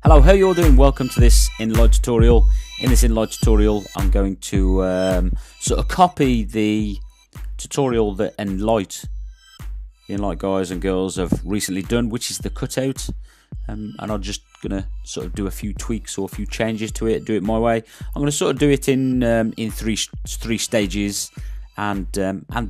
Hello, how you all doing? Welcome to this Enlight tutorial. In this Enlight tutorial, I'm going to sort of copy the tutorial that the Enlight guys and girls have recently done, which is the cutout. And I'm just going to sort of do a few tweaks or a few changes to it, do it my way. I'm going to sort of do it in three stages. And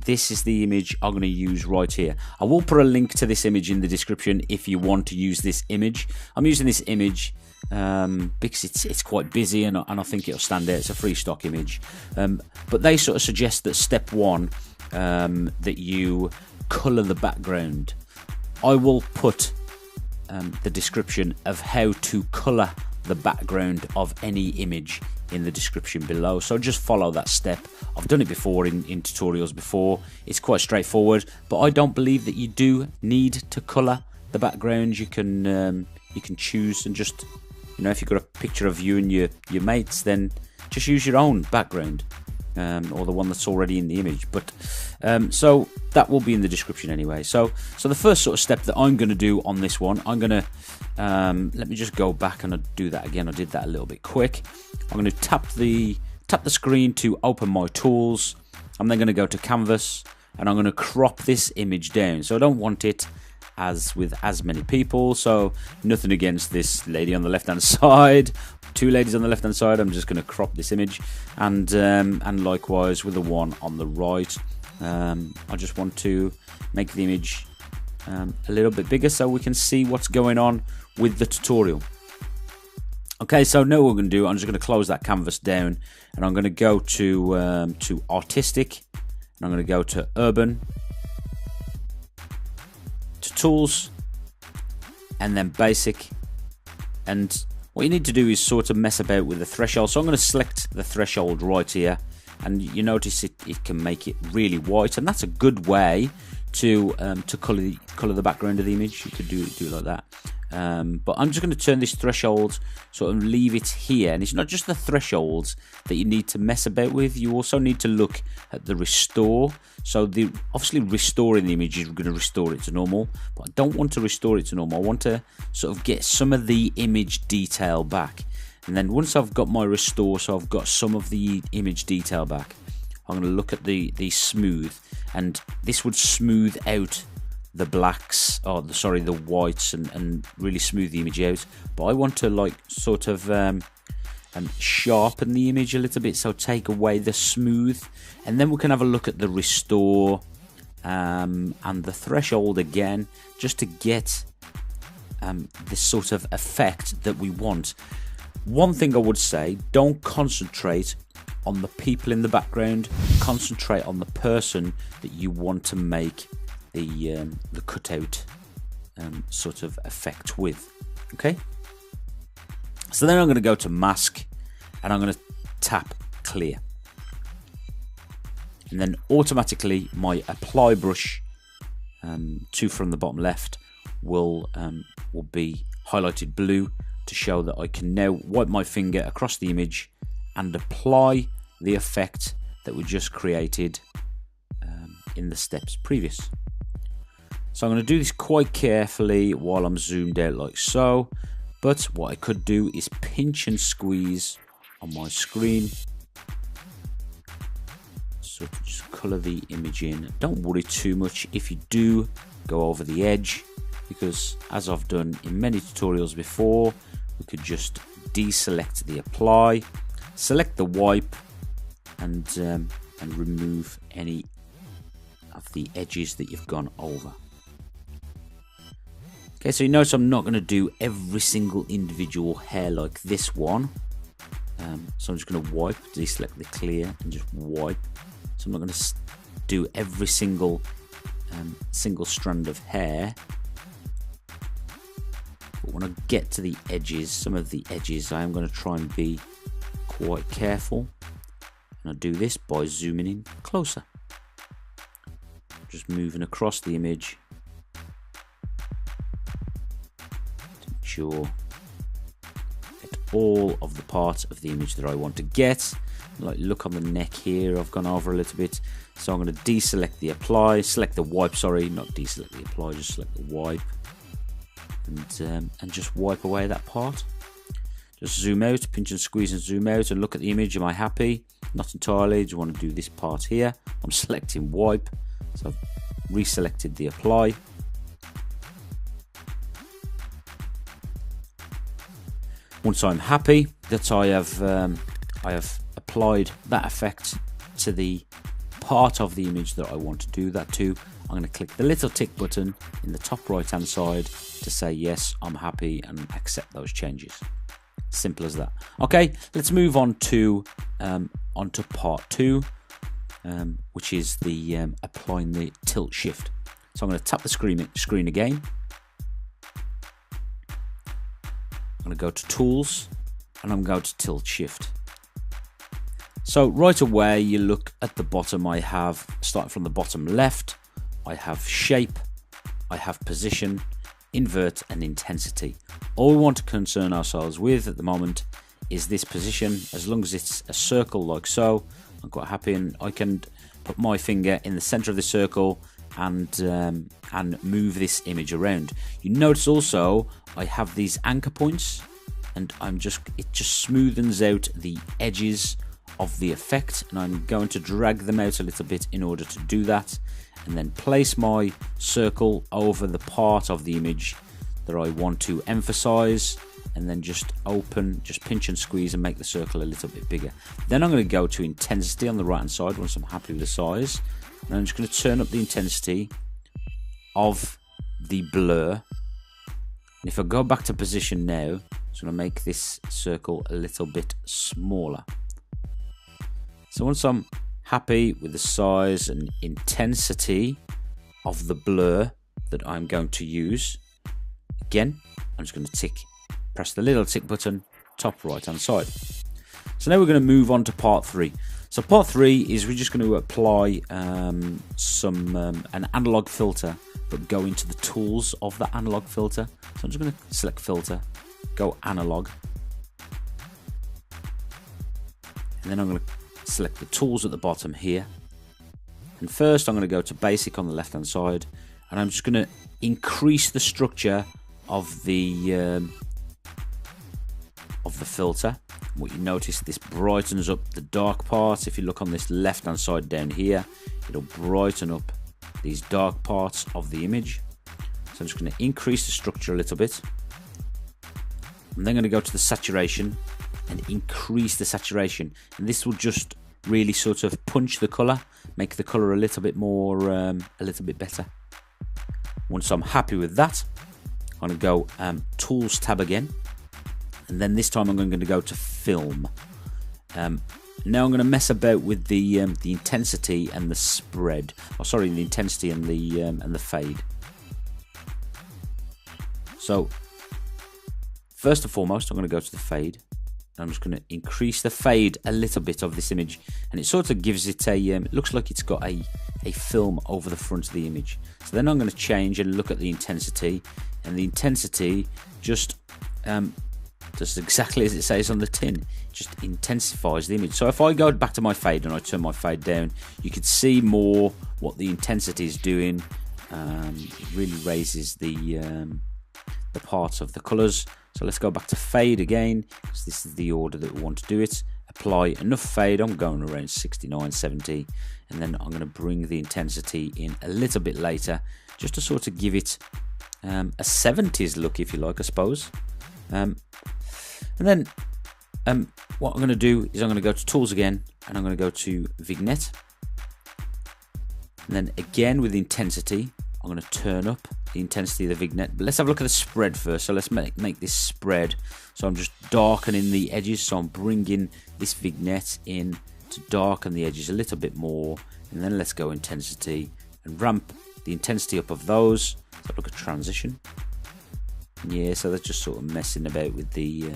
this is the image I'm going to use right here. I will put a link to this image in the description if you want to use this image. I'm using this image because it's quite busy and I think it'll stand out. It's a free stock image. But they sort of suggest that step one, that you colour the background. I will put the description of how to colour the background of any image in the description below, so just follow that step. I've done it before in tutorials before. It's quite straightforward, but I don't believe that you do need to colour the background. You can choose and just, you know, if you've got a picture of you and your mates, then just use your own background, or the one that's already in the image. But so that will be in the description anyway. So the first sort of step that I'm going to do on this one, I'm going to let me just go back and I'll do that again. I did that a little bit quick. I'm going to tap the screen to open my tools. I'm then going to go to canvas and I'm going to crop this image down. So I don't want it with as many people. So nothing against this lady on the left hand side, two ladies on the left hand side. I'm just going to crop this image, and likewise with the one on the right. I just want to make the image a little bit bigger so we can see what's going on with the tutorial. Okay, so now what we're going to do, I'm just going to close that canvas down and I'm going to go to artistic, and I'm going to go to urban, to tools, and then basic. And what you need to do is sort of mess about with the threshold. So I'm going to select the threshold right here, and you notice it can make it really white, and that's a good way to color the background of the image. You could do it like that. But I'm just going to turn this threshold, sort of leave it here. And it's not just the thresholds that you need to mess about with. You also need to look at the restore. So obviously restoring the image is going to restore it to normal, but I don't want to restore it to normal. I want to sort of get some of the image detail back. And then once I've got my restore, so I've got some of the image detail back, I'm going to look at the smooth, and this would smooth out the blacks, the whites, and really smooth the image out. But I want to like sort of sharpen the image a little bit, so take away the smooth, and then we can have a look at the restore and the threshold again, just to get this sort of effect that we want. One thing I would say, don't concentrate on the people in the background, concentrate on the person that you want to make the cutout sort of effect with. Okay, so then I'm going to go to mask and I'm going to tap clear, and then automatically my apply brush from the bottom left will be highlighted blue to show that I can now wipe my finger across the image and apply the effect that we just created in the steps previous. So I'm going to do this quite carefully while I'm zoomed out like so, but what I could do is pinch and squeeze on my screen, so to just colour the image in. Don't worry too much if you do go over the edge, because as I've done in many tutorials before, we could just deselect the apply, select the wipe, and remove any of the edges that you've gone over. Okay, so you notice I'm not going to do every single individual hair like this one. So I'm just going to wipe, deselect the clear, and just wipe. So I'm not going to do every single strand of hair. But when I get to the edges, some of the edges, I am going to try and be quite careful. And I do this by zooming in closer. Just moving across the image to make sure get all of the parts of the image that I want to get. Like, look on the neck here, I've gone over a little bit. So I'm going to deselect the apply, select the wipe, sorry, not deselect the apply, just select the wipe. And just wipe away that part. Just zoom out, pinch and squeeze and zoom out and look at the image. Am I happy? Not entirely. Do you want to do this part here? I'm selecting wipe, so I've reselected the apply. Once I'm happy that I have applied that effect to the part of the image that I want to do that to, I'm going to click the little tick button in the top right hand side to say yes, I'm happy, and accept those changes. Simple as that. Okay, let's move on to onto part 2, which is the applying the tilt shift. So I'm going to tap the screen again. I'm going to go to tools and I'm going to tilt shift. So right away you look at the bottom. I have, starting from the bottom left, I have shape, I have position, invert and intensity. All we want to concern ourselves with at the moment is this position. As long as it's a circle like so, I'm quite happy, and I can put my finger in the center of the circle and move this image around. You notice also I have these anchor points, and it just smoothens out the edges of the effect, and I'm going to drag them out a little bit in order to do that, and then place my circle over the part of the image that I want to emphasize, and then just pinch and squeeze and make the circle a little bit bigger. Then I'm going to go to intensity on the right hand side once I'm happy with the size, and I'm just going to turn up the intensity of the blur. And if I go back to position now, I'm just going to make this circle a little bit smaller. So once I'm happy with the size and intensity of the blur that I'm going to use, again, I'm just going to press the little tick button, top right hand side. So now we're going to move on to part 3. So part 3 is we're just going to apply an analog filter, but go into the tools of that analog filter. So I'm just going to select filter, go analog, and then I'm going to select the tools at the bottom here. And first I'm going to go to basic on the left hand side, and I'm just going to increase the structure of the filter. What you notice, this brightens up the dark parts. If you look on this left hand side down here, it'll brighten up these dark parts of the image. So I'm just going to increase the structure a little bit. I'm then going to go to the saturation and increase the saturation, and this will just really sort of punch the color, make the color a little bit more, a little bit better. Once I'm happy with that, I'm going to go tools tab again, and then this time I'm going to go to film. Now I'm going to mess about with the intensity and the spread. Oh, sorry, the intensity and the fade. So first and foremost, I'm going to go to the fade. I'm just going to increase the fade a little bit of this image, and it sort of gives it a it looks like it's got a film over the front of the image. So then I'm going to change and look at the intensity, and the intensity just exactly as it says on the tin, just intensifies the image. So if I go back to my fade and I turn my fade down, you can see more what the intensity is doing. It really raises the parts of the colors. So let's go back to fade again, because this is the order that we want to do it. Apply enough fade, I'm going around 69, 70, and then I'm going to bring the intensity in a little bit later, just to sort of give it a 70s look, if you like, I suppose. And then what I'm going to do is I'm going to go to tools again, and I'm going to go to vignette, and then again with intensity I'm going to turn up the intensity of the vignette. But let's have a look at the spread first. So let's make this spread. So I'm just darkening the edges. So I'm bringing this vignette in to darken the edges a little bit more. And then let's go intensity and ramp the intensity up of those. So look at transition. Yeah, so that's just sort of messing about with the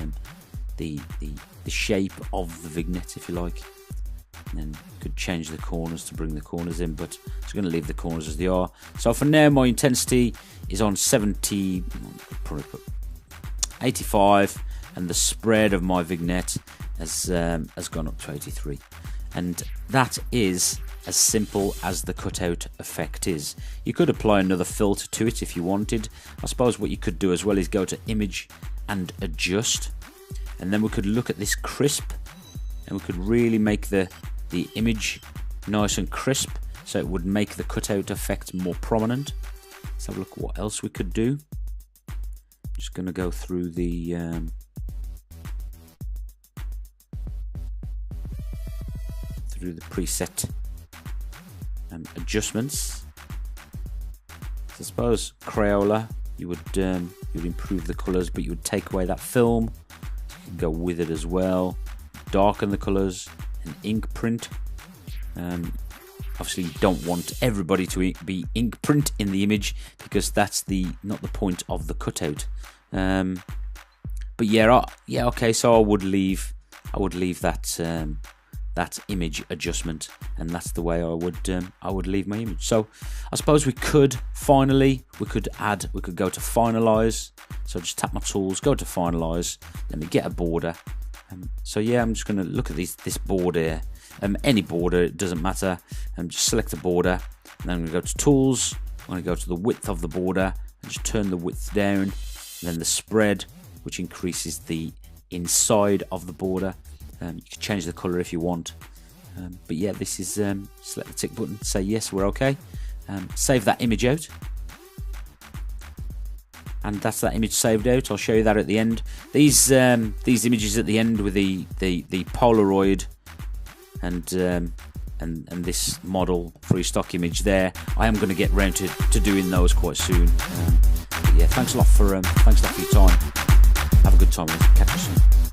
shape of the vignette, if you like. And then could change the corners to bring the corners in, but I'm just going to leave the corners as they are. So for now, my intensity is on 70, probably put 85, and the spread of my vignette has gone up to 83. And that is as simple as the cutout effect is. You could apply another filter to it if you wanted. I suppose what you could do as well is go to image and adjust. and then we could look at this crisp, and we could really make the image nice and crisp, so it would make the cutout effect more prominent. Let's have a look at what else we could do. Just going to go through the preset adjustments. So I suppose Crayola, you would improve the colors, but you would take away that film. So you can go with it as well, darken the colors, and ink print. Obviously, you don't want everybody to be ink print in the image, because that's not the point of the cutout. But yeah, okay. So I would leave that that image adjustment, and that's the way I would leave my image. So I suppose we could go to finalize. So just tap my tools, go to finalize, let me get a border. So yeah, I'm just going to look at this border. Any border, it doesn't matter. Just select a border, and then I'm going to go to tools. I'm going to go to the width of the border and just turn the width down, and then the spread, which increases the inside of the border. You can change the color if you want, but yeah, this is select the tick button, say yes, we're okay. Save that image out, and that's that image saved out. I'll show you that at the end. These images at the end with the Polaroid and this model free stock image there, I am going to get round to doing those quite soon. But yeah, thanks a lot for your time. Have a good time. Catch you soon.